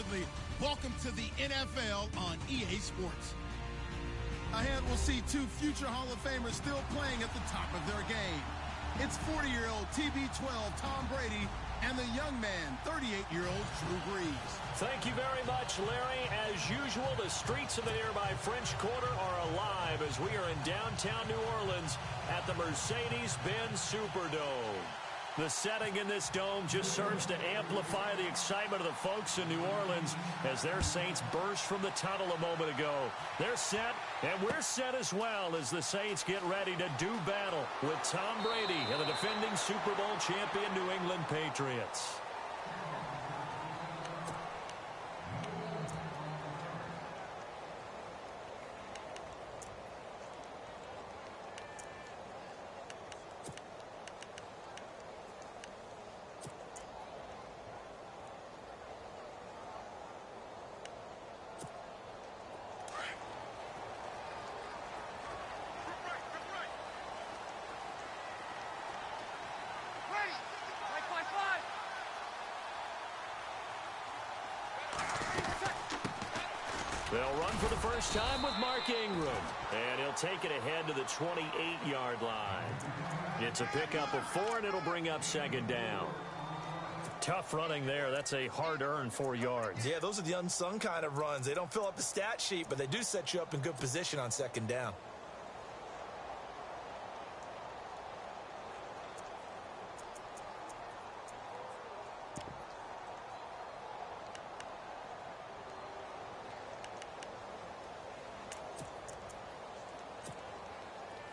assuredly. Welcome to the NFL on EA Sports. Ahead, we'll see two future Hall of Famers still playing at the top of their game. It's 40-year-old TB12 Tom Brady and the young man, 38-year-old Drew Brees. Thank you very much, Larry. As usual, the streets of the nearby French Quarter are alive as we are in downtown New Orleans at the Mercedes-Benz Superdome. The setting in this dome just serves to amplify the excitement of the folks in New Orleans as their Saints burst from the tunnel a moment ago. They're set, and we're set as well as the Saints get ready to do battle with Tom Brady and the defending Super Bowl champion New England Patriots. They'll run for the first time with Mark Ingram, and he'll take it ahead to the 28-yard line. It's a pickup of 4, and it'll bring up second down. Tough running there. That's a hard-earned 4 yards. Yeah, those are the unsung kind of runs. They don't fill up the stat sheet, but they do set you up in good position on second down.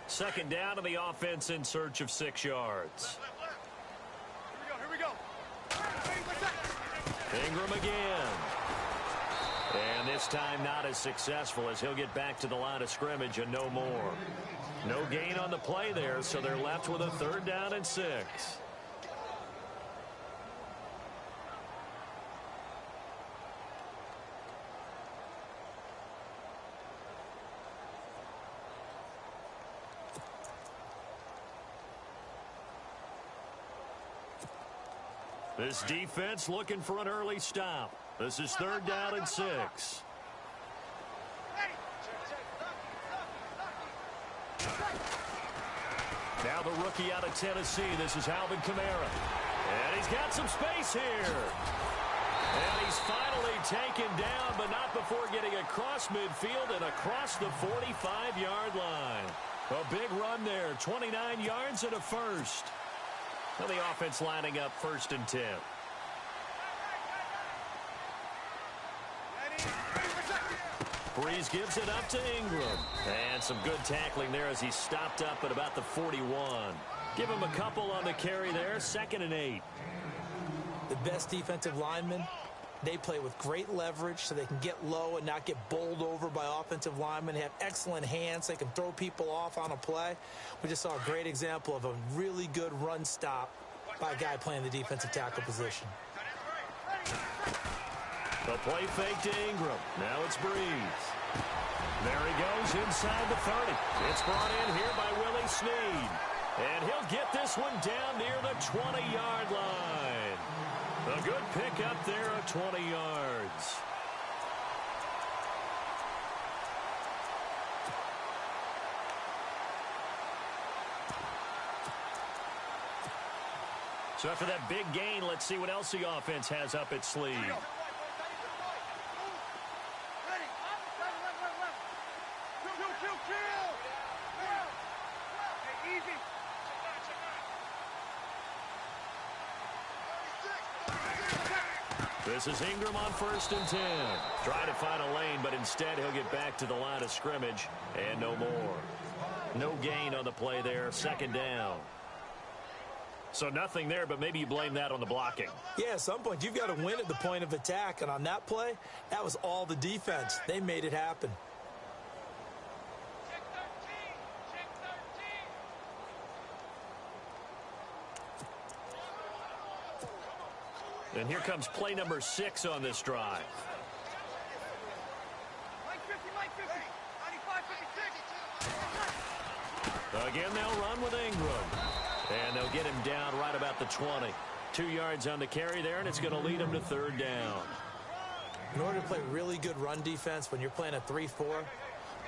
Second down to the offense in search of 6 yards. Here we go. Ingram again. And this time not as successful as he'll get back to the line of scrimmage and no more. No gain on the play there, so they're left with a 3rd down and 6. This defense looking for an early stop. This is 3rd down and 6. Now the rookie out of Tennessee. This is Alvin Kamara. And he's got some space here. And he's finally taken down, but not before getting across midfield and across the 45-yard line. A big run there. 29 yards and a first. Now the offense lining up 1st and 10. Brees gives it up to Ingram. And some good tackling there as he stopped up at about the 41. Give him a couple on the carry there. 2nd and 8. The best defensive linemen, they play with great leverage so they can get low and not get bowled over by offensive linemen. They have excellent hands. They can throw people off on a play. We just saw a great example of a really good run stop by a guy playing the defensive tackle position. The play fake to Ingram. Now it's Brees. There he goes inside the 30. It's brought in here by Willie Snead. And he'll get this one down near the 20-yard line. A good pickup there of 20 yards. So after that big gain, let's see what else the offense has up its sleeve. This is Ingram on 1st and 10. Trying to find a lane, but instead he'll get back to the line of scrimmage and no more. No gain on the play there. 2nd down. So nothing there, but maybe you blame that on the blocking. Yeah, at some point you've got to win at the point of attack, and on that play, that was all the defense. They made it happen. And here comes play number 6 on this drive. Again, they'll run with Ingram. And they'll get him down right about the 20. 2 yards on the carry there, and it's going to lead him to 3rd down. In order to play really good run defense when you're playing a 3-4,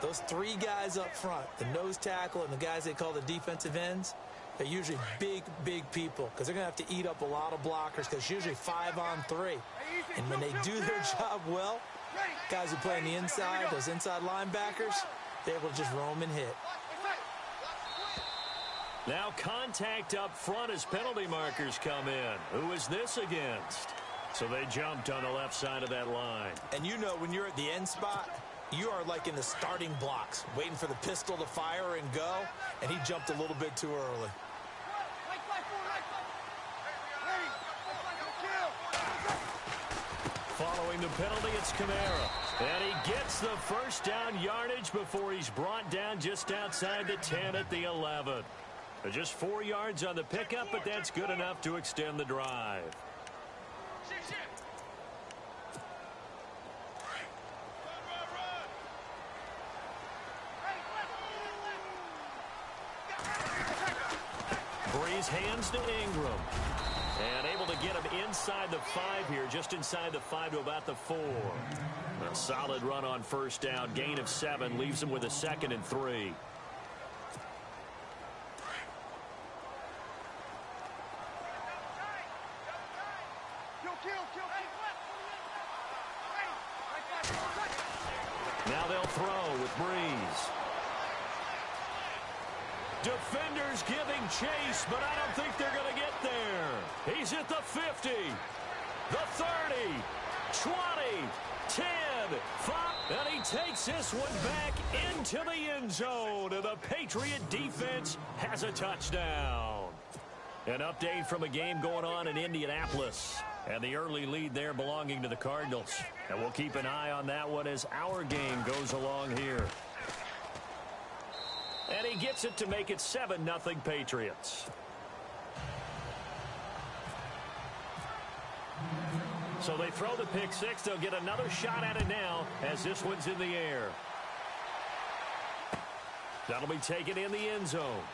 those three guys up front, the nose tackle and the guys they call the defensive ends, they're usually big, big people because they're going to have to eat up a lot of blockers because it's usually 5-on-3. And when they do their job well, guys who play on the inside, those inside linebackers, they're able to just roam and hit. Now contact up front as penalty markers come in. Who is this against? So they jumped on the left side of that line. And you know when you're at the end spot, you are like in the starting blocks, waiting for the pistol to fire and go, and he jumped a little bit too early. Following the penalty, it's Kamara. And he gets the first down yardage before he's brought down just outside the 10 at the 11. Just 4 yards on the pickup, but that's good enough to extend the drive. Breeze hands to Ingram. And able to get him inside the 5 here, just inside the 5 to about the 4. A solid run on first down. Gain of 7 leaves him with a 2nd and 3. Now they'll throw with Breeze. Defenders giving chase, but I don't think they're going to get there. He's at the 50, the 30, 20, 10, 5, and he takes this one back into the end zone, and the Patriot defense has a touchdown. An update from a game going on in Indianapolis, and the early lead there belonging to the Cardinals. And we'll keep an eye on that one as our game goes along here. And he gets it to make it 7-0 Patriots. So they throw the pick 6. They'll get another shot at it now as this one's in the air. That'll be taken in the end zone.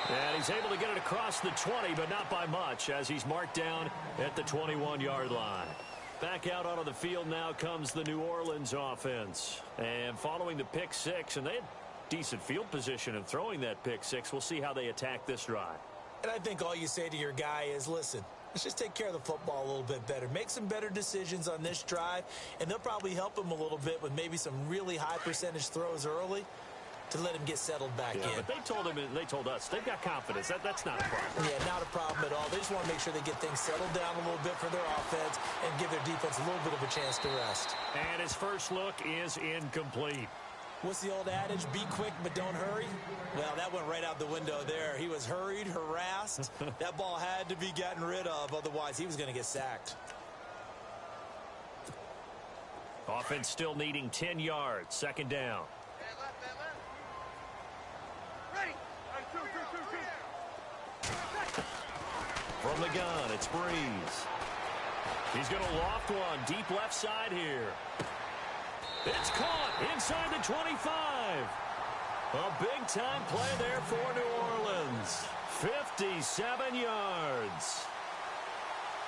And he's able to get it across the 20, but not by much as he's marked down at the 21-yard line. Back out onto the field now comes the New Orleans offense. And following the pick 6, and they had decent field position in throwing that pick 6. We'll see how they attack this drive. And I think all you say to your guy is, listen, let's just take care of the football a little bit better. Make some better decisions on this drive, and they'll probably help him a little bit with maybe some really high percentage throws early to let him get settled back in. But they told us they've got confidence. That's not a problem. Yeah, not a problem at all. They just want to make sure they get things settled down a little bit for their offense and give their defense a little bit of a chance to rest. And his first look is incomplete. What's the old adage? Be quick, but don't hurry. Well, that went right out the window there. He was hurried, harassed. That ball had to be gotten rid of. Otherwise, he was going to get sacked. Offense still needing 10 yards. 2nd down. From the gun, it's Breeze. He's going to loft one deep left side here. It's caught inside the 25. A big-time play there for New Orleans. 57 yards.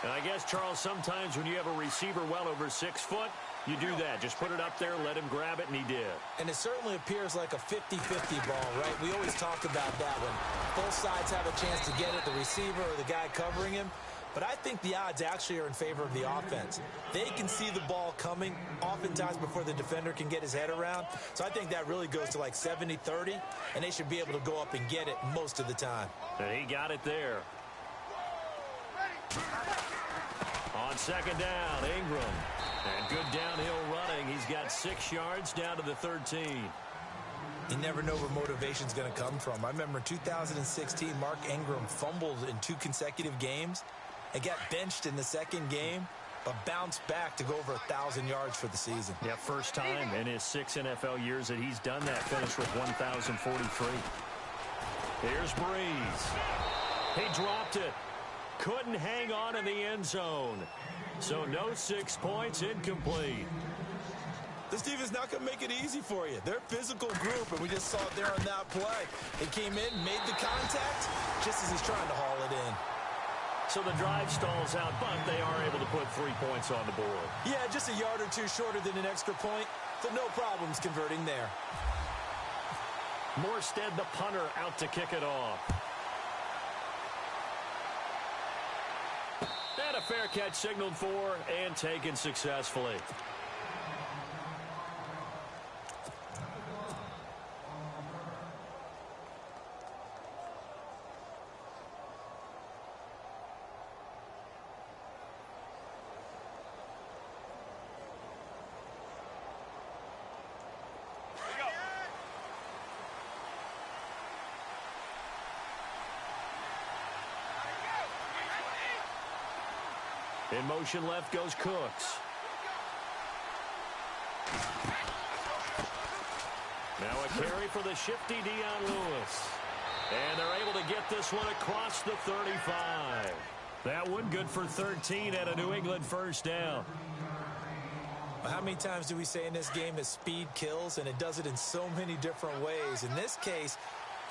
And I guess, Charles, sometimes when you have a receiver well over 6 foot, you do that. Just put it up there, let him grab it, and he did. And it certainly appears like a 50-50 ball, right? We always talk about that when both sides have a chance to get it, the receiver or the guy covering him. But I think the odds actually are in favor of the offense. They can see the ball coming oftentimes before the defender can get his head around. So I think that really goes to like 70-30, and they should be able to go up and get it most of the time. And he got it there. On 2nd down, Ingram. And good downhill running. He's got 6 yards down to the 13. You never know where motivation's going to come from. I remember in 2016, Mark Ingram fumbled in 2 consecutive games and got benched in the 2nd game, but bounced back to go over 1,000 yards for the season. Yeah, first time in his 6 NFL years that he's done that, finished with 1,043. Here's Breeze. He dropped it. Couldn't hang on in the end zone. So no 6 points, incomplete. This defense not going to make it easy for you. They're a physical group, and we just saw it there on that play. They came in, made the contact, just as he's trying to haul it in. So the drive stalls out, but they are able to put 3 points on the board. Yeah, just a yard or two shorter than an extra point, so no problems converting there. Morstead, the punter, out to kick it off. And a fair catch signaled for and taken successfully. In motion left goes Cooks. Now a carry for the shifty Dion Lewis. And they're able to get this one across the 35. That one good for 13 and a New England first down. How many times do we say in this game that speed kills, and it does it in so many different ways? In this case,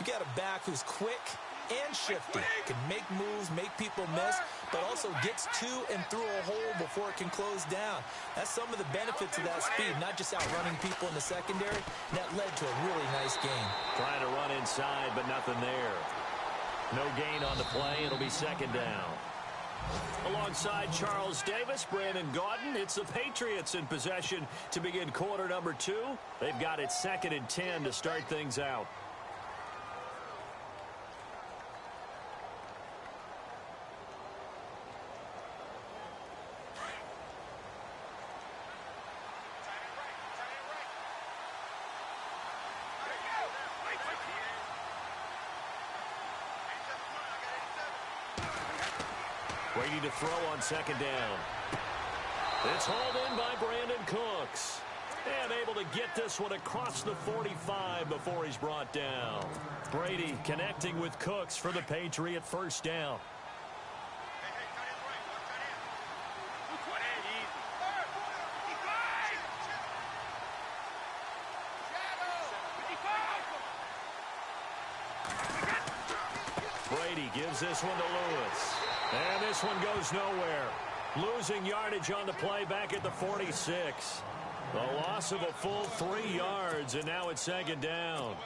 you got a back who's quick and shifty, can make moves, make people miss, but also gets to and through a hole before it can close down. That's some of the benefits of that speed, not just outrunning people in the secondary. That led to a really nice game. Trying to run inside, but nothing there. No gain on the play. It'll be second down. Alongside Charles Davis, Brandon Gaudin, it's the Patriots in possession to begin quarter number 2. They've got it 2nd and 10 to start things out. Ready to throw on second down. It's hauled in by Brandon Cooks. And able to get this one across the 45 before he's brought down. Brady connecting with Cooks for the Patriot first down. Brady gives this one to Lewis. And this one goes nowhere. Losing yardage on the play back at the 46. The loss of a full 3 yards, and now it's second down.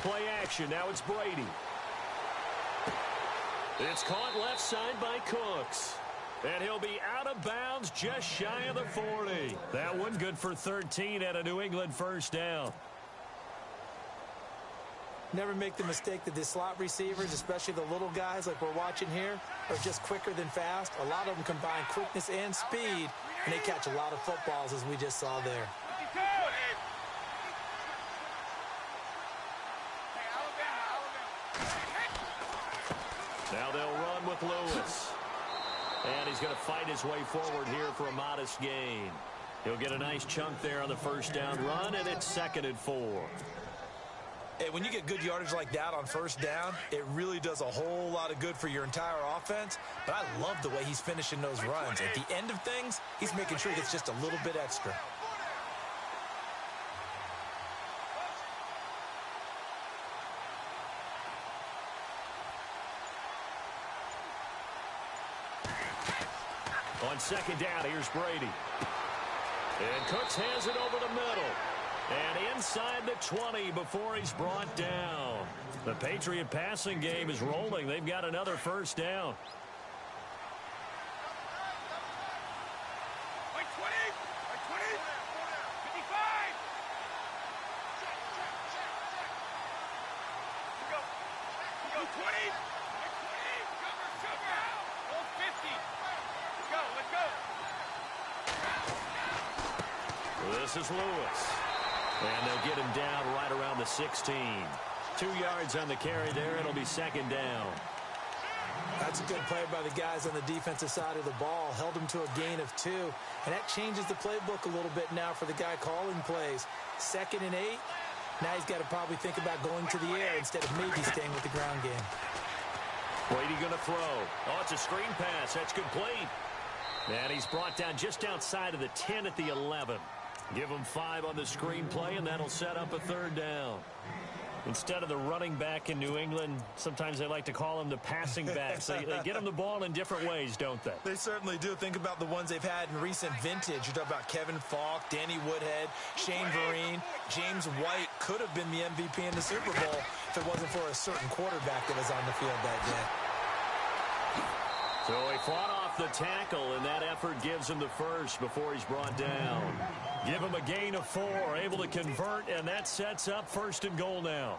Play action. Now it's Brady. It's caught left side by Cooks. And he'll be out of bounds just shy of the 40. That one good for 13 and a New England first down. Never make the mistake that the slot receivers, especially the little guys like we're watching here, are just quicker than fast. A lot of them combine quickness and speed, and they catch a lot of footballs, as we just saw there. Now they'll run with Lewis. And he's going to fight his way forward here for a modest gain. He'll get a nice chunk there on the first down run, and it's 2nd and 4. Hey, when you get good yardage like that on first down, it really does a whole lot of good for your entire offense. But I love the way he's finishing those runs. At the end of things, he's making sure he gets just a little bit extra. On second down, here's Brady. And Cooks has it over the middle. And inside the 20 before he's brought down. The Patriot passing game is rolling. They've got another first down. This is Lewis. And they'll get him down right around the 16. 2 yards on the carry there. It'll be second down. That's a good play by the guys on the defensive side of the ball. Held him to a gain of 2. And that changes the playbook a little bit now for the guy calling plays. 2nd and 8. Now he's got to probably think about going to the air instead of maybe staying with the ground game. Brady going to throw. Oh, it's a screen pass. That's complete. And he's brought down just outside of the 10 at the 11. Give him 5 on the screenplay, and that'll set up a 3rd down. Instead of the running back in New England, sometimes they like to call them the passing backs. They get them the ball in different ways, don't they? They certainly do. Think about the ones they've had in recent vintage. You talk about Kevin Falk, Danny Woodhead, Shane Vereen, James White could have been the MVP in the Super Bowl if it wasn't for a certain quarterback that was on the field that day. So he fought off the tackle, and that effort gives him the first before he's brought down. Give him a gain of 4, able to convert, and that sets up 1st and goal now.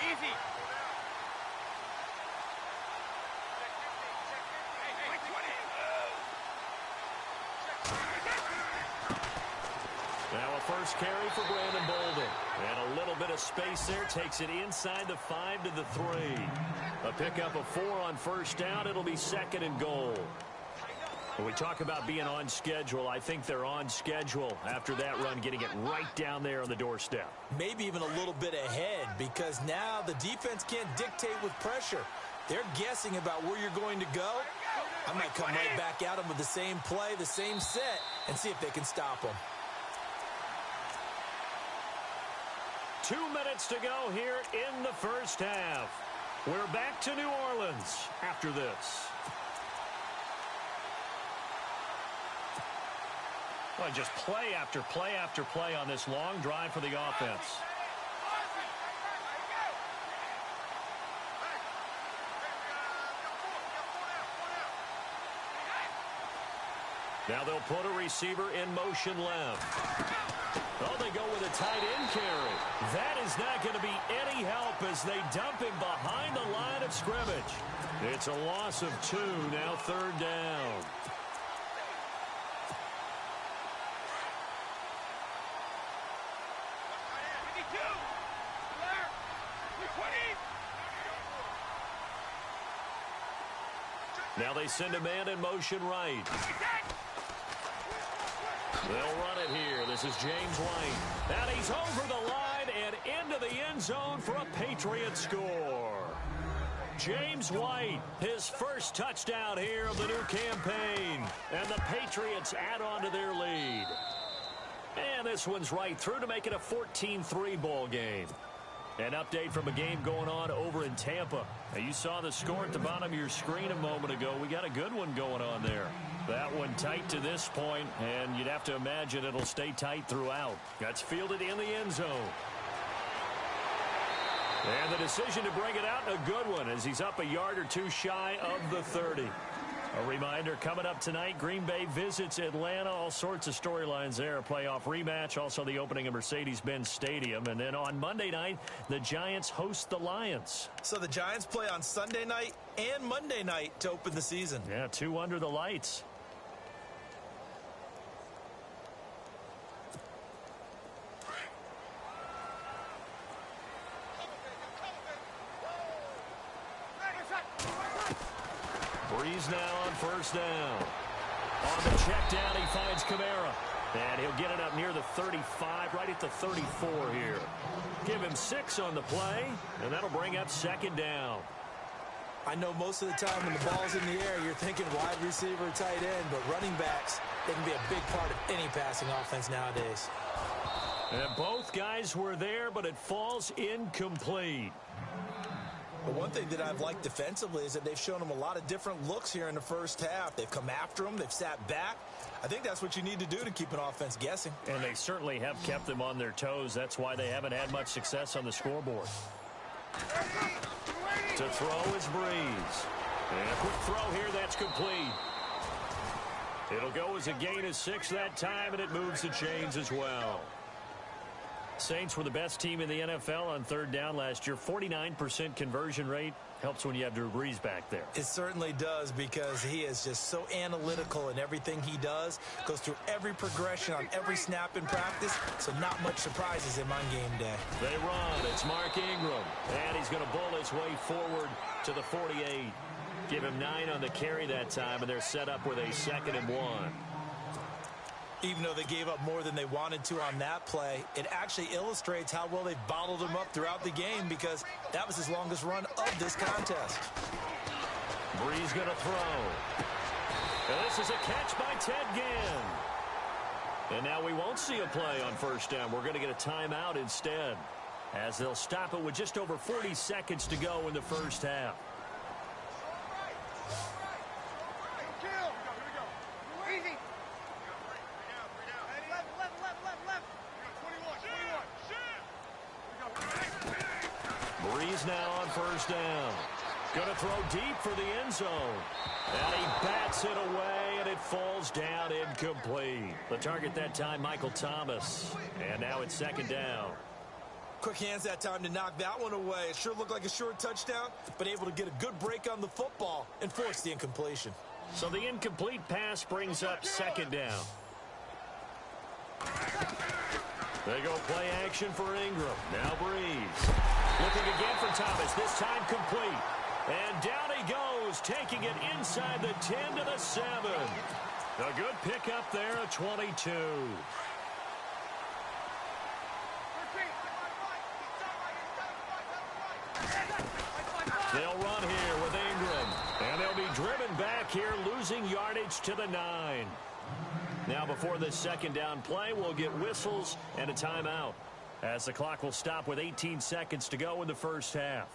Easy. Now a first carry for Brandon Bolden. And a little bit of space there. Takes it inside the 5 to the 3. A pickup of 4 on 1st down. It'll be 2nd and goal. When we talk about being on schedule, I think they're on schedule after that run, getting it right down there on the doorstep. Maybe even a little bit ahead, because now the defense can't dictate with pressure. They're guessing about where you're going to go. I might come right back at them with the same play, the same set, and see if they can stop them. 2 minutes to go here in the first half. We're back to New Orleans after this. Well, just play after play after play on this long drive for the offense. Now they'll put a receiver in motion left. Oh, they go with a tight end carry. That is not going to be any help as they dump him behind the line of scrimmage. It's a loss of 2, now 3rd down. Now they send a man in motion right. They'll run it here. This is James White. And he's over the line and into the end zone for a Patriot score. James White, his first touchdown here of the new campaign. And the Patriots add on to their lead. And this one's right through to make it a 14-3 ball game. An update from a game going on over in Tampa. Now, you saw the score at the bottom of your screen a moment ago. We got a good one going on there. That one tight to this point, and you'd have to imagine it'll stay tight throughout. That's fielded in the end zone. And the decision to bring it out, a good one, as he's up a yard or 2 shy of the 30. A reminder, coming up tonight, Green Bay visits Atlanta. All sorts of storylines there. A playoff rematch, also the opening of Mercedes-Benz Stadium. And then on Monday night, the Giants host the Lions. So the Giants play on Sunday night and Monday night to open the season. Yeah, 2 under the lights. Breeze now on 1st down. On the check down, he finds Kamara. And he'll get it up near the 35, right at the 34 here. Give him 6 on the play, and that'll bring up 2nd down. I know most of the time when the ball's in the air, you're thinking wide receiver, tight end, but running backs, they can be a big part of any passing offense nowadays. And both guys were there, but it falls incomplete. But one thing that I've liked defensively is that they've shown them a lot of different looks here in the first half. They've come after them. They've sat back. I think that's what you need to do to keep an offense guessing. And they certainly have kept them on their toes. That's why they haven't had much success on the scoreboard. To throw is Breeze. And a quick throw here, that's complete. It'll go as a gain of 6 that time, and it moves the chains as well. Saints were the best team in the NFL on third down last year. 49% conversion rate. Helps when you have Drew Brees back there. It certainly does, because he is just so analytical in everything he does. Goes through every progression on every snap in practice, so not much surprises him on game day. They run. It's Mark Ingram. And he's going to bull his way forward to the 48. Give him 9 on the carry that time, and they're set up with a 2nd and 1. Even though they gave up more than they wanted to on that play, it actually illustrates how well they've bottled him up throughout the game, because that was his longest run of this contest. Brees going to throw. And this is a catch by Ted Ginn. And now we won't see a play on first down. We're going to get a timeout instead, as they'll stop it with just over 40 seconds to go in the first half. Brees now on first down. Going to throw deep for the end zone. And he bats it away, and it falls down incomplete. The target that time, Michael Thomas. And now it's 2nd down. Quick hands that time to knock that one away. It sure looked like a short touchdown, but able to get a good break on the football and force the incompletion. So the incomplete pass brings up 2nd down. They go play action for Ingram. Now Brees. Looking again for Thomas. This time complete. And down he goes, taking it inside the 10 to the 7. A good pickup there, a 22. They'll run here with Ingram. And they'll be driven back here, losing yardage to the 9. Now before this 2nd down play, we'll get whistles and a timeout, as the clock will stop with 18 seconds to go in the first half.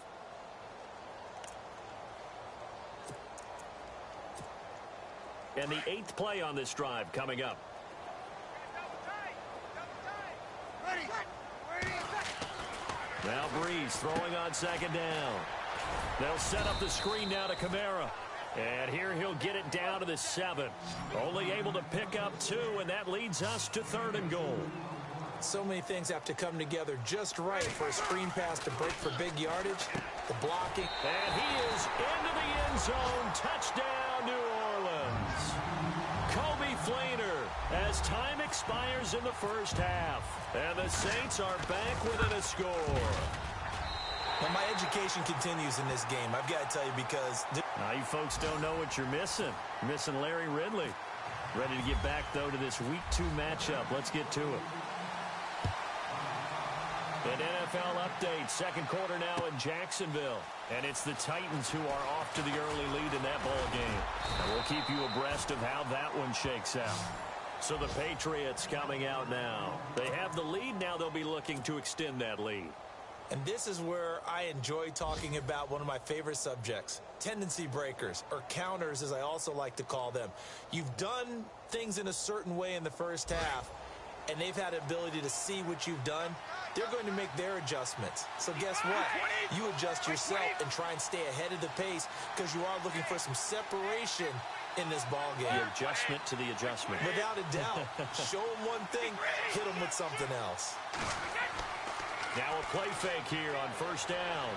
And the 8th play on this drive coming up. Now Brees throwing on 2nd down. They'll set up the screen now to Kamara. And here he'll get it down to the 7. Only able to pick up 2, and that leads us to 3rd and goal. So many things have to come together just right for a screen pass to break for big yardage. The blocking. And he is into the end zone. Touchdown, New Orleans. Kobe Fleener, as time expires in the first half. And the Saints are back within a score. Well, my education continues in this game, I've got to tell you, because now you folks don't know what you're missing. You're missing Larry Ridley. Ready to get back, though, to this Week 2 matchup. Let's get to it. An NFL update. 2nd quarter now in Jacksonville. And it's the Titans who are off to the early lead in that ball game. And we'll keep you abreast of how that one shakes out. So the Patriots coming out now. They have the lead. Now they'll be looking to extend that lead. And this is where I enjoy talking about one of my favorite subjects, tendency breakers, or counters as I also like to call them. You've done things in a certain way in the first half, and they've had the ability to see what you've done. They're going to make their adjustments. So guess what? You adjust yourself and try and stay ahead of the pace, because you are looking for some separation in this ball game. The adjustment to the adjustment. Without a doubt. Show them one thing, hit them with something else. Now a play fake here on first down.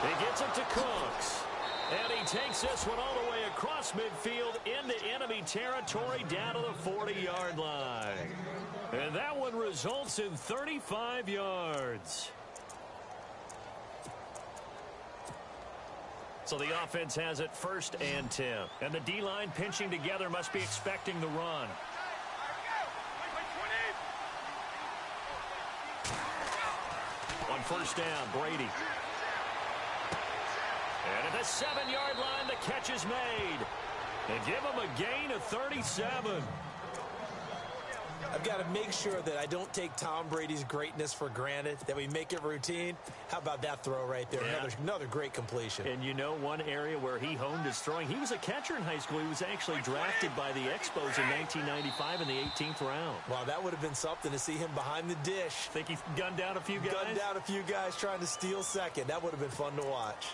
He gets it to Cooks. And he takes this one all the way across midfield into enemy territory down to the 40-yard line. And that one results in 35 yards. So the offense has it 1st and 10. And the D-line pinching together must be expecting the run. On first down, Brady. And at the 7-yard line, the catch is made. And give him a gain of 37. I've got to make sure that I don't take Tom Brady's greatness for granted, that we make it routine. How about that throw right there? Yeah. Another great completion. And you know one area where he honed his throwing, he was a catcher in high school. He was actually drafted by the Expos in 1995 in the 18th round. Wow, that would have been something to see him behind the dish. Think he gunned down a few guys? Gunned down a few guys trying to steal second. That would have been fun to watch.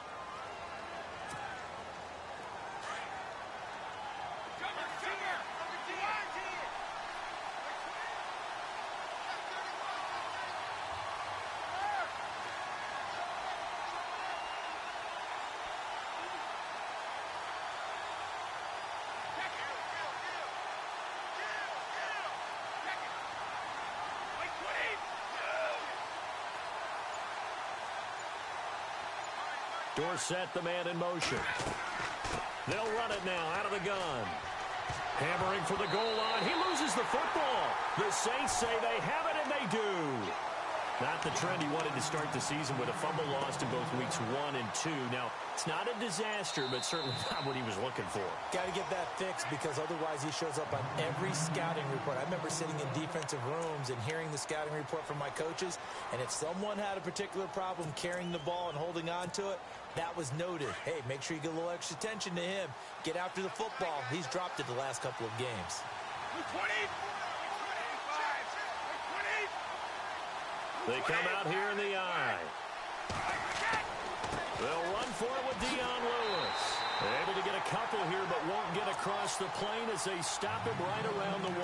Dorsett, the man in motion. They'll run it now out of the gun. Hammering for the goal line. He loses the football. The Saints say they have it, and they do. Not the trend he wanted to start the season with a fumble lost in both weeks 1 and 2. Now, it's not a disaster, but certainly not what he was looking for. Got to get that fixed because otherwise he shows up on every scouting report. I remember sitting in defensive rooms and hearing the scouting report from my coaches, and if someone had a particular problem carrying the ball and holding on to it, that was noted. Hey, make sure you get a little extra attention to him. Get after the football. He's dropped it the last couple of games. 20. They come out here in the eye. They'll run for it with Dion Lewis. They're able to get a couple here, but won't get across the plane as they stop him right around the 1.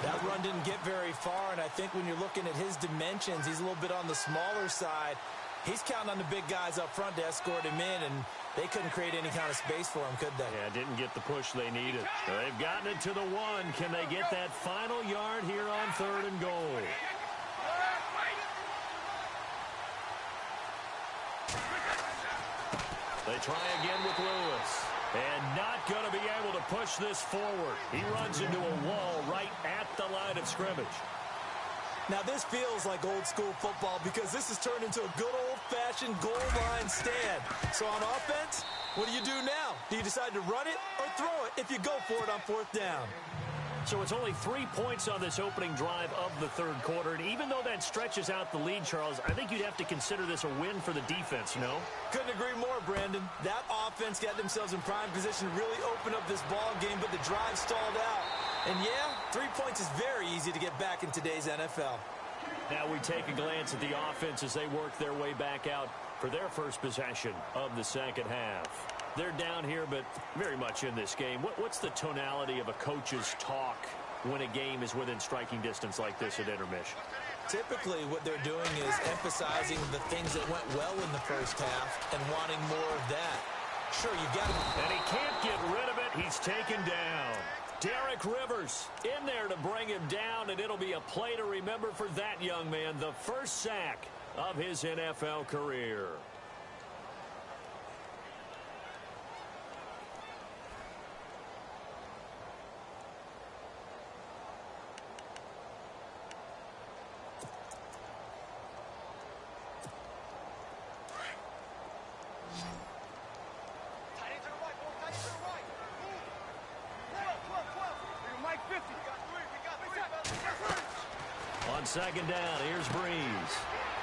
That run didn't get very far, and I think when you're looking at his dimensions, he's a little bit on the smaller side. He's counting on the big guys up front to escort him in, and they couldn't create any kind of space for him, could they? Yeah, didn't get the push they needed. They've gotten it to the 1. Can they get that final yard here on 3rd and goal? They try again with Lewis. And not going to be able to push this forward. He runs into a wall right at the line of scrimmage. Now, this feels like old-school football because this has turned into a good old-fashioned goal line stand. So on offense, what do you do now? Do you decide to run it or throw it if you go for it on 4th down? So it's only 3 points on this opening drive of the 3rd quarter. And even though that stretches out the lead, Charles, I think you'd have to consider this a win for the defense, no? Couldn't agree more, Brandon. That offense got themselves in prime position to really open up this ball game, but the drive stalled out. And, yeah, 3 points is very easy to get back in today's NFL. Now we take a glance at the offense as they work their way back out for their first possession of the second half. They're down here, but very much in this game. What's the tonality of a coach's talk when a game is within striking distance like this at intermission? Typically, what they're doing is emphasizing the things that went well in the first half and wanting more of that. Sure, you've got to... And he can't get rid of it. He's taken down. Derek Rivers in there to bring him down, and it'll be a play to remember for that young man. The first sack of his NFL career. On second down, here's Breeze.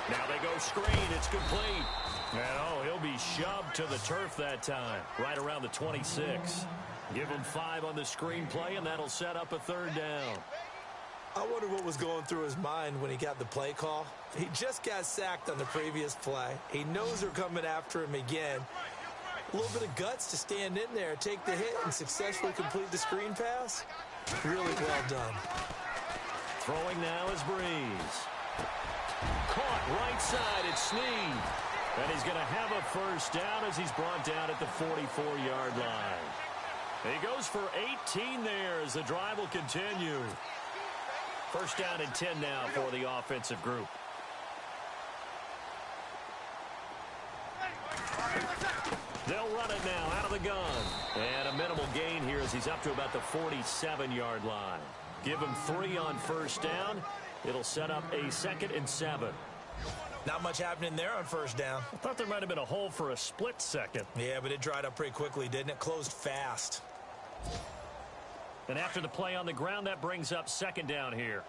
Now they go screen. It's complete. And, oh, he'll be shoved to the turf that time, right around the 26. Give him 5 on the screen play, and that'll set up a 3rd down. I wonder what was going through his mind when he got the play call. He just got sacked on the previous play. He knows they're coming after him again. A little bit of guts to stand in there, take the hit, and successfully complete the screen pass. Really well done. Throwing now is Breeze. Caught right side, it's Snead. And he's going to have a first down as he's brought down at the 44-yard line. He goes for 18 there as the drive will continue. First down and 10 now for the offensive group. They'll run it now out of the gun. And a minimal gain here as he's up to about the 47-yard line. Give him 3 on first down. It'll set up a 2nd and 7. Not much happening there on first down. I thought there might have been a hole for a split second. Yeah, but it dried up pretty quickly, didn't it? Closed fast. And after the play on the ground, that brings up 2nd down here.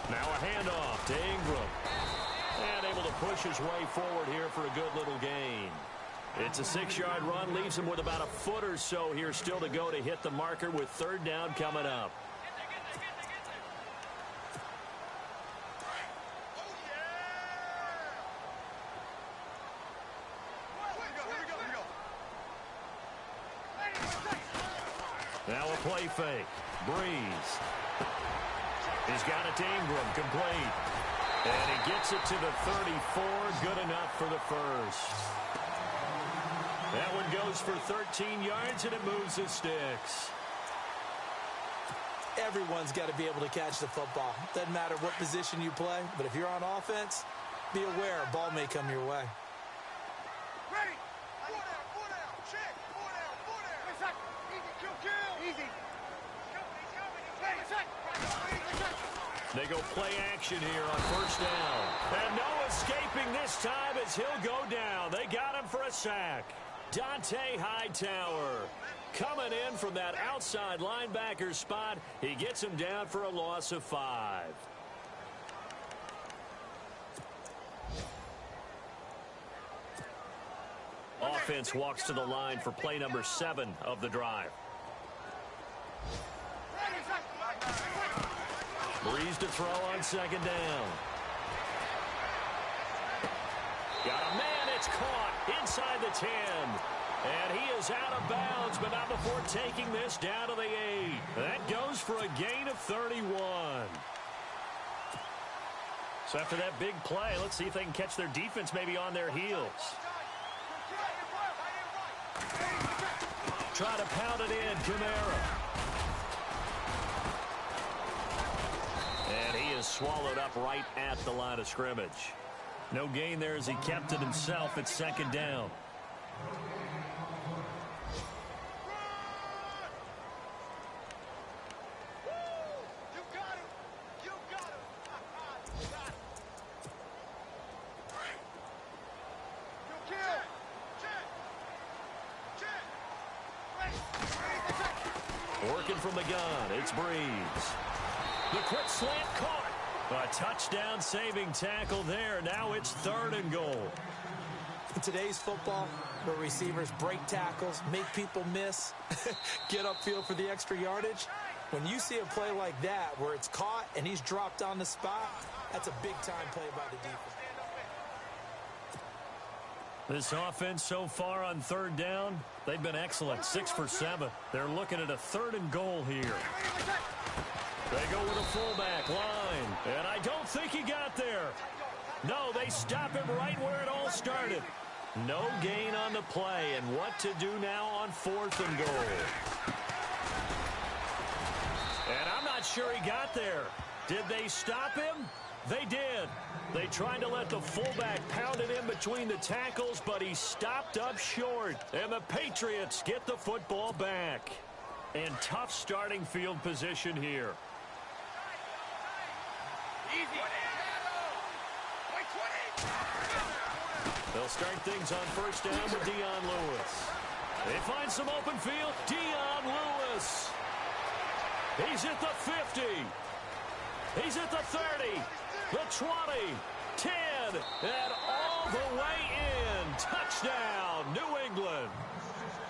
Now a handoff to Ingram. And able to push his way forward here for a good little gain. It's a 6-yard run, leaves him with about a foot or so here still to go to hit the marker with 3rd down coming up. Now a play fake. Breeze. He's got it to Ingram, complete. And he gets it to the 34, good enough for the first. That one goes for 13 yards, and it moves the sticks. Everyone's got to be able to catch the football. Doesn't matter what position you play, but if you're on offense, be aware a ball may come your way. Ready. 4 down. Check. 4 down. Easy. Kill. Easy. They go play action here on first down. And no escaping this time as he'll go down. They got him for a sack. Dante Hightower coming in from that outside linebacker spot. He gets him down for a loss of 5. Offense walks to the line for play number 7 of the drive. Breeze to throw on second down. Got a man, it's caught inside the 10. And he is out of bounds, but not before taking this down to the 8. That goes for a gain of 31. So after that big play, let's see if they can catch their defense maybe on their heels. Try to pound it in, Kamara. And he is swallowed up right at the line of scrimmage. No gain there as he kept it himself at second down. Working from the gun, it's Breeze. The quick slant caught. A touchdown saving tackle there. Now it's 3rd and goal. In today's football, where receivers break tackles, make people miss, get upfield for the extra yardage, when you see a play like that where it's caught and he's dropped on the spot, that's a big-time play by the defense. This offense so far on 3rd down, they've been excellent. 6 for 7. They're looking at a 3rd and goal here. They go with a fullback line, and I don't think he got there. No, they stop him right where it all started. No gain on the play, and what to do now on 4th and goal. And I'm not sure he got there. Did they stop him? They did. They tried to let the fullback pound it in between the tackles, but he stopped up short. And the Patriots get the football back. And tough starting field position here. They'll start things on first down with Dion Lewis. They find some open field. Dion Lewis. He's at the 50. He's at the 30. The 20. 10. And all the way in. Touchdown, New England.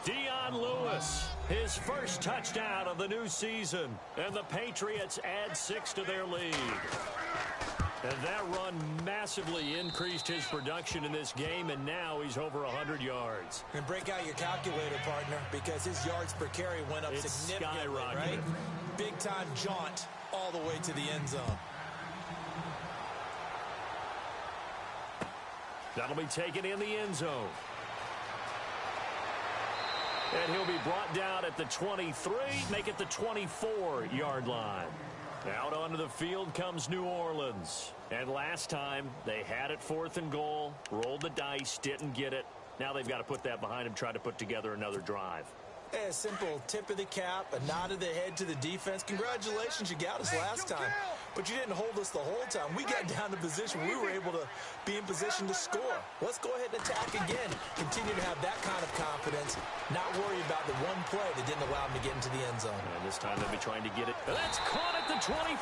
Dion Lewis, his first touchdown of the new season. And the Patriots add 6 to their lead. And that run massively increased his production in this game, and now he's over 100 yards. And break out your calculator, partner, because his yards per carry went up significantly, right? Big-time jaunt all the way to the end zone. That'll be taken in the end zone. And he'll be brought down at the 23, make it the 24-yard line. Out onto the field comes New Orleans. And last time, they had it 4th and goal, rolled the dice, didn't get it. Now they've got to put that behind them, try to put together another drive. A simple tip of the cap, a nod of the head to the defense. Congratulations, you got us last time. But you didn't hold us the whole time. We got down to position. We were able to be in position to score. Let's go ahead and attack again. Continue to have that kind of confidence. Not worry about the one play that didn't allow them to get into the end zone. And this time they'll be trying to get it. And that's caught at the 25.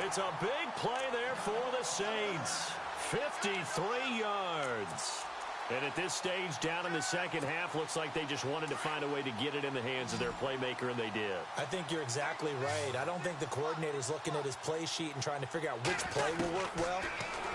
It's a big play there for the Saints. 53 yards. And at this stage, down in the second half, looks like they just wanted to find a way to get it in the hands of their playmaker, and they did. I think you're exactly right. I don't think the coordinator's looking at his play sheet and trying to figure out which play will work well.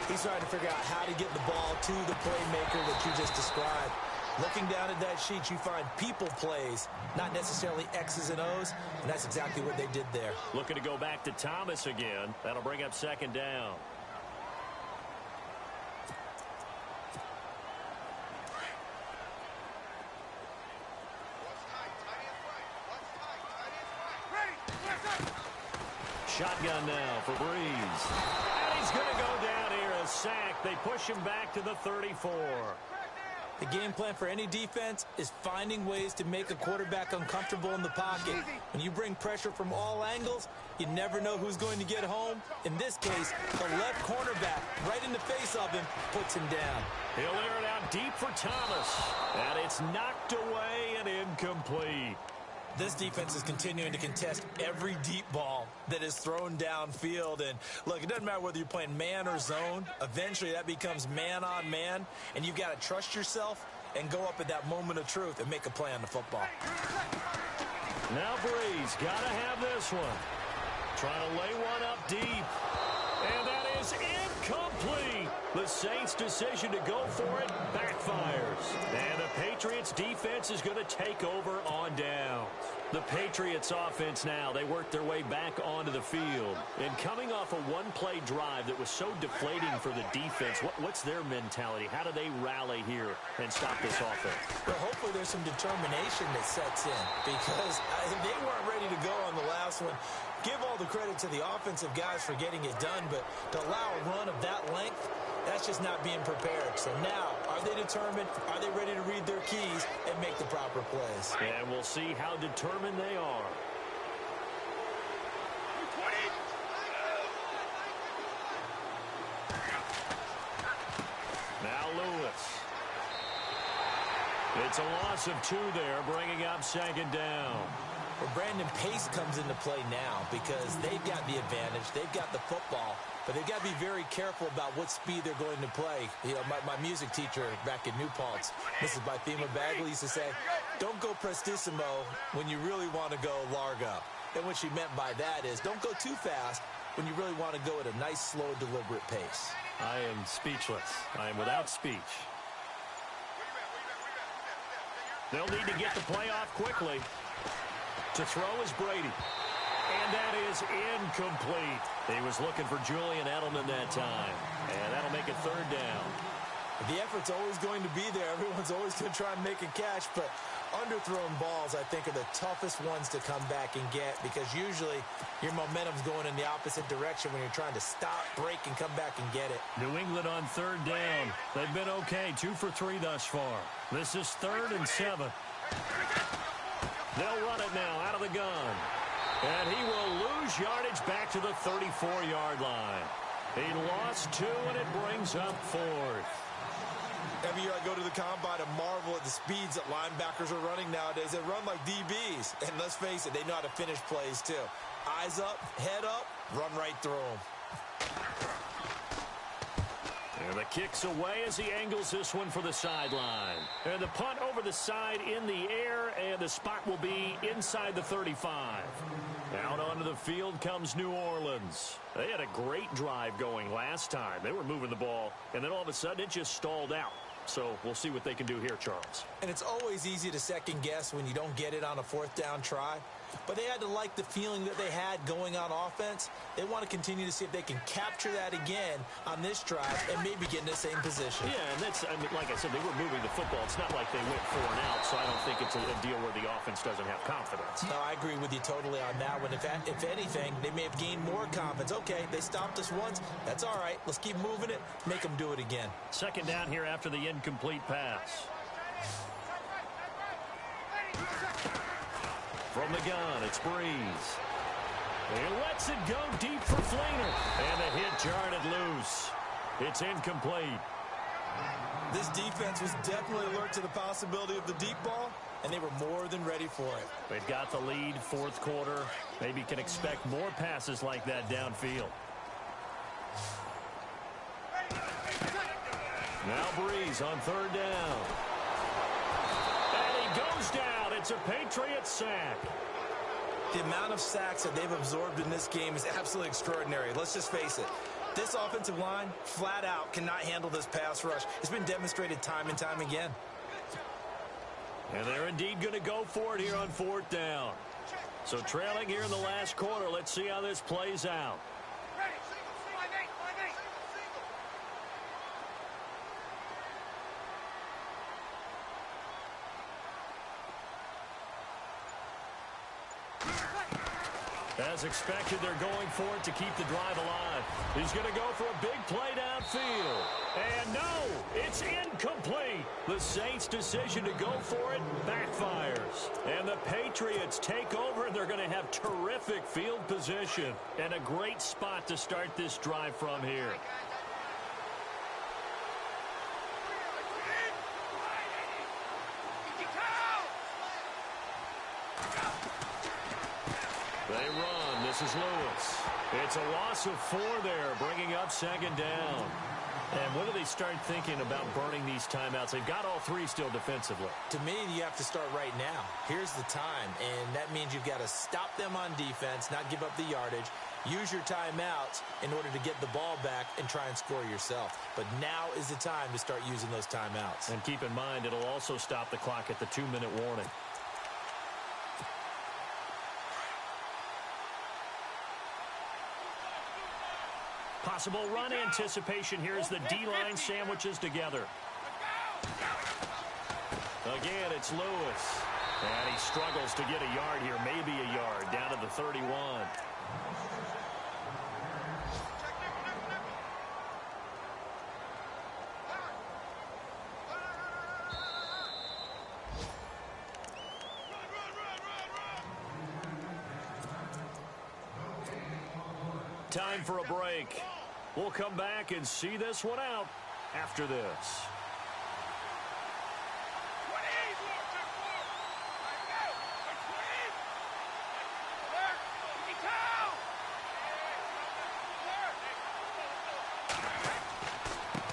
He's trying to figure out how to get the ball to the playmaker that you just described. Looking down at that sheet, you find people plays, not necessarily X's and O's, and that's exactly what they did there. Looking to go back to Thomas again. That'll bring up second down. shotgun now for Breeze. And he's going to go down here, a sack. They push him back to the 34. The game plan for any defense is finding ways to make a quarterback uncomfortable in the pocket. When you bring pressure from all angles, you never know who's going to get home. In this case, the left cornerback, right in the face of him, puts him down. He'll air it out deep for Thomas. And it's knocked away and incomplete. This defense is continuing to contest every deep ball that is thrown downfield. And, look, it doesn't matter whether you're playing man or zone. Eventually, that becomes man on man. And you've got to trust yourself and go up at that moment of truth and make a play on the football. Now Breeze got to have this one. Trying to lay one up deep. And that is incomplete. The Saints' decision to go for it backfires. And the Patriots' defense is going to take over on down. The Patriots' offense now, they work their way back onto the field. And coming off a one-play drive that was so deflating for the defense, what's their mentality? How do they rally here and stop this offense? Well, hopefully there's some determination that sets in because they weren't ready to go on the last one. Give all the credit to the offensive guys for getting it done, but to allow a run of that length, that's just not being prepared. So now, are they determined? Are they ready to read their keys and make the proper plays? And we'll see how determined they are. Now Lewis. It's a loss of 2 there, bringing up second down. Well, Brandon, pace comes into play now because they've got the advantage. They've got the football, but they've got to be very careful about what speed they're going to play. You know, my music teacher back in New Paltz, Mrs. Bythema Bagley, used to say, don't go prestissimo when you really want to go largo. And what she meant by that is don't go too fast when you really want to go at a nice, slow, deliberate pace. I am speechless. I am without speech. They'll need to get the play off quickly. To throw is Brady. And that is incomplete. He was looking for Julian Edelman that time. And that'll make it third down. The effort's always going to be there. Everyone's always going to try and make a catch, but underthrown balls, I think, are the toughest ones to come back and get because usually your momentum's going in the opposite direction when you're trying to stop, break, and come back and get it. New England on third down. They've been okay, 2 for 3 thus far. This is 3rd and 7. They'll run it now out of the gun. And he will lose yardage back to the 34-yard line. He lost 2, and it brings up 4th. Every year I go to the combine and marvel at the speeds that linebackers are running nowadays. They run like DBs. And let's face it, they know how to finish plays too. Eyes up, head up, run right through them. And the kick's away as he angles this one for the sideline. And the punt over the side in the air, and the spot will be inside the 35. Out onto the field comes New Orleans. They had a great drive going last time. They were moving the ball, and then all of a sudden it just stalled out. So we'll see what they can do here, Charles. And it's always easy to second guess when you don't get it on a 4th down try. But they had to like the feeling that they had going on offense. They want to continue to see if they can capture that again on this drive and maybe get in the same position. Yeah, and that's, I mean, like I said, they were moving the football. It's not like they went 4 and out, so I don't think it's a deal where the offense doesn't have confidence. No, I agree with you totally on that one. If anything, they may have gained more confidence. Okay, they stopped us once. That's all right. Let's keep moving it. Make them do it again. Second down here after the incomplete pass. From the gun, it's Breeze. He lets it go deep for Fleener. And the hit jarred it loose. It's incomplete. This defense was definitely alert to the possibility of the deep ball, and they were more than ready for it. They've got the lead, 4th quarter. Maybe can expect more passes like that downfield. Now Breeze on 3rd down. And he goes down. It's a Patriots sack. The amount of sacks that they've absorbed in this game is absolutely extraordinary. Let's just face it. This offensive line, flat out, cannot handle this pass rush. It's been demonstrated time and time again. And they're indeed going to go for it here on 4th down. So trailing here in the last quarter. Let's see how this plays out. As expected, they're going for it to keep the drive alive. He's going to go for a big play downfield. And no, it's incomplete. The Saints' decision to go for it backfires. And the Patriots take over, and they're going to have terrific field position. And a great spot to start this drive from here. They run. This is Lewis. It's a loss of 4 there, bringing up second down. And what do they start thinking about burning these timeouts? They've got all 3 still defensively. To me, you have to start right now. Here's the time, and that means you've got to stop them on defense, not give up the yardage, use your timeouts in order to get the ball back and try and score yourself. But now is the time to start using those timeouts. And keep in mind, it'll also stop the clock at the 2-minute warning. Possible run anticipation here as the D-line sandwiches together. Again, it's Lewis. And he struggles to get a yard here, maybe a yard, down to the 31. Time for a break. We'll come back and see this one out after this.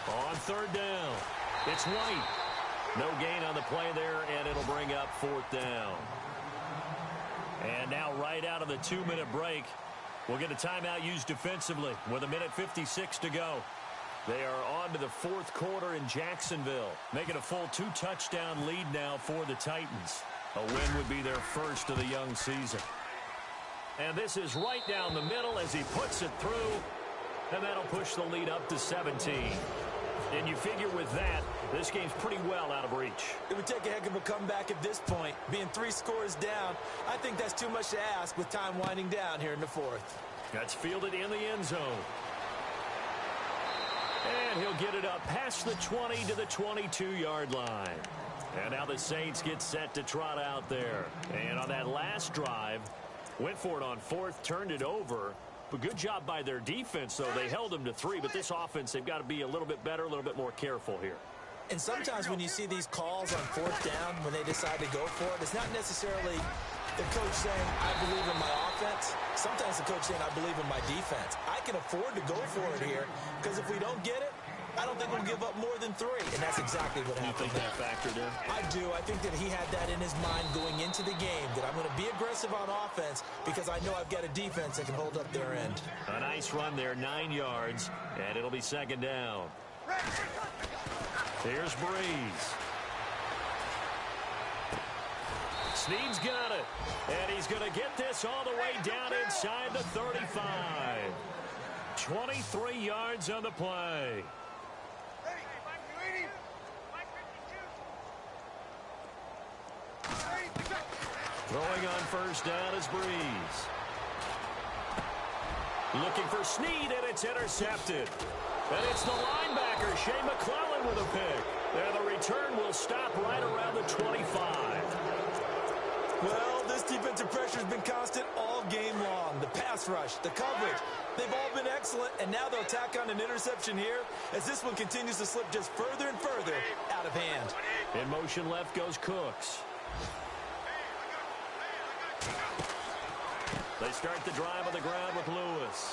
On third down, it's White. No gain on the play there, and it'll bring up 4th down. And now right out of the 2-minute break, we'll get a timeout used defensively with 1:56 to go. They are on to the 4th quarter in Jacksonville, making a full 2-touchdown lead now for the Titans. A win would be their first of the young season. And this is right down the middle as he puts it through, and that'll push the lead up to 17. And you figure with that, this game's pretty well out of reach. It would take a heck of a comeback at this point. Being 3 scores down, I think that's too much to ask with time winding down here in the 4th. That's fielded in the end zone. And he'll get it up past the 20 to the 22-yard line. And now the Saints get set to trot out there. And on that last drive, went for it on 4th, turned it over. But good job by their defense, though. They held them to 3, but this offense, they've got to be a little bit better, a little bit more careful here. And sometimes when you see these calls on 4th down, when they decide to go for it, it's not necessarily the coach saying, I believe in my offense. Sometimes the coach saying, I believe in my defense. I can afford to go for it here, because if we don't get it, I don't think we'll give up more than 3. And that's exactly what happened. You think that factored in? I do. I think that he had that in his mind going into the game, that I'm going to be aggressive on offense because I know I've got a defense that can hold up their end. A nice run there, 9 yards, and it'll be second down. Here's Breeze. Snead's got it, and he's going to get this all the way down inside the 35. 23 yards on the play. Throwing on first down is Breeze. Looking for Snead, and it's intercepted. And it's the linebacker, Shea McClellan, with a pick. And the return will stop right around the 25. Well, this defensive pressure has been constant all game long. The pass rush, the coverage, they've all been excellent, and now they'll tack on an interception here as this one continues to slip just further and further out of hand. In motion left goes Cooks. They start the drive on the ground with Lewis.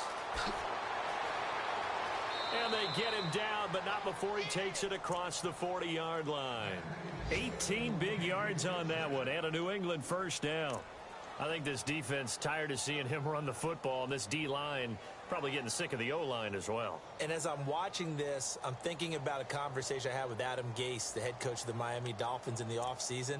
And they get him down, but not before he takes it across the 40-yard line. 18 big yards on that one, and a New England first down. I think this defense tired of seeing him run the football, and this D-line probably getting sick of the O-line as well. And as I'm watching this, I'm thinking about a conversation I had with Adam Gase, the head coach of the Miami Dolphins, in the offseason.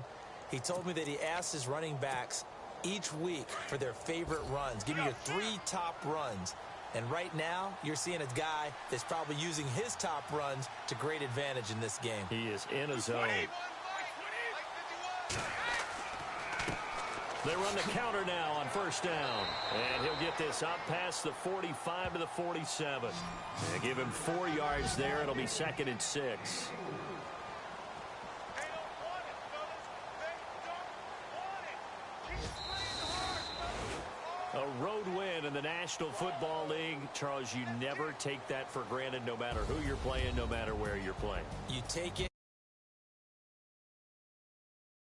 He told me that he asked his running backs each week for their favorite runs. Give me your 3 top runs. And right now, you're seeing a guy that's probably using his top runs to great advantage in this game. He is in a zone. They run the counter now on first down. And he'll get this up past the 45 to the 47. They give him 4 yards there. It'll be 2nd and 6. A road win in the National Football League. Charles, you never take that for granted no matter who you're playing, no matter where you're playing. You take it.